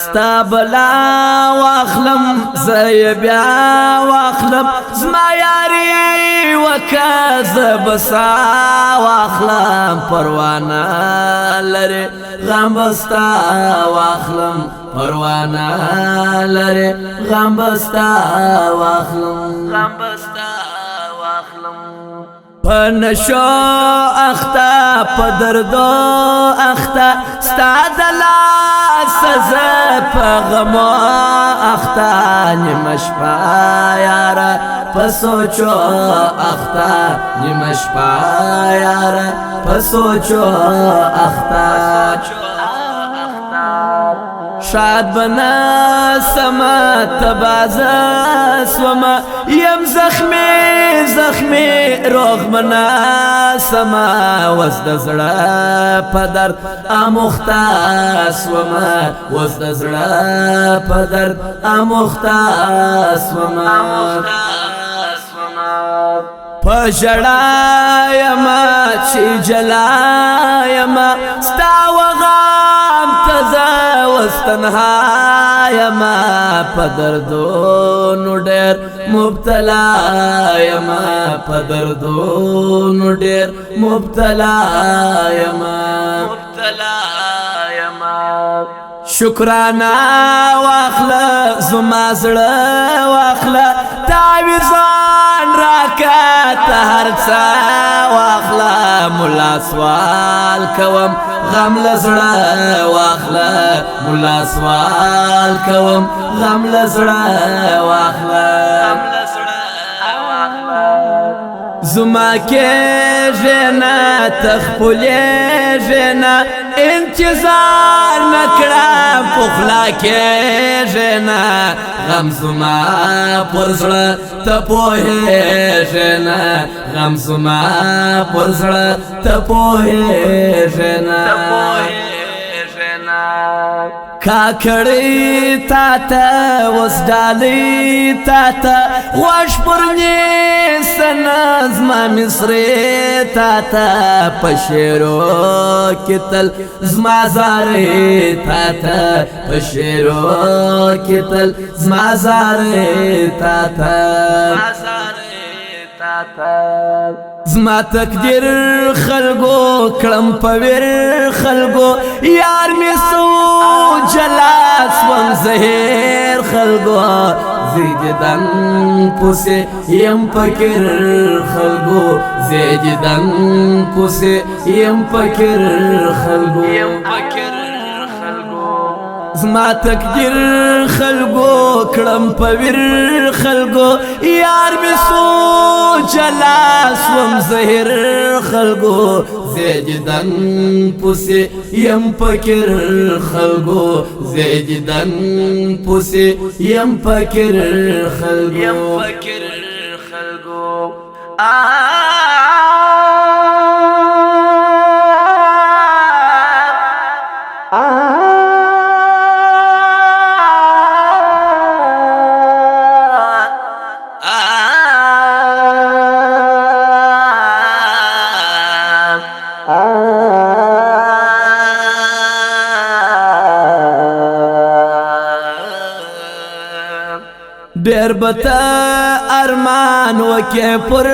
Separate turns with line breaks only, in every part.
ستا بلا واخلم زي بیا واخلم زما یاری وکا زبسا واخلم پروانه لري غم بستا واخلم پروانه لري غم بستا واخلم پنشو اختا پدردو اختا ستا دلا سزا پغمو اختا نیمش پا یارا پسوچو اختا نیمش پا یارا پسوچو اختا شاد بنا سما تبازا سوما یم زخمی زخمی روغ بنا سما وزد زڑا پدر آموختا سوما وزد زڑا پدر آموختا سوما پجڑا یما چی جلا یما ستا وغام تزا وستنها یما پدردونو ډیر مبتلا یما پدردونو ډیر مبتلا یما شکرانا واخلا زما زړه واخلا تعویزان راکا تهرڅا واخلا مولا سوال کوم غم لزړه واخلا مولا سوال کوم غم لزړه واخلا زما کې جنا تخپلې جنا انتظار نکړه پخلا کې جنا غم زما پرزړه ته پوهې جنا غم زما پرزړه ته پوهې جنا کاکړی تا ته وسدالی تا ته خوش پرنی سناز ما مصری تا ته پشیرو کتل زما زاری تا ته پشیرو کتل زما زاری تا ته زما تقدیر خلقو کلم پویر خلقو یار می سو جلاس وم زهیر خلقو زیدن پوسه یم پکر خلقو زیدن پوسه یم پکر خلقو زما تقدیر خلقو کلم پویر خلقو یار می سو جلاس وم زهر خلقو زیدن پوسه یم پکر خلقو زیدن پوسه یم پکر خلقو ډیر بتا ارمان وکه پر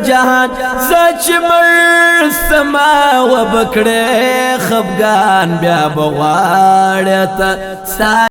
جهان سچ مر سما و بکړه خفغان بیا بغواړه تا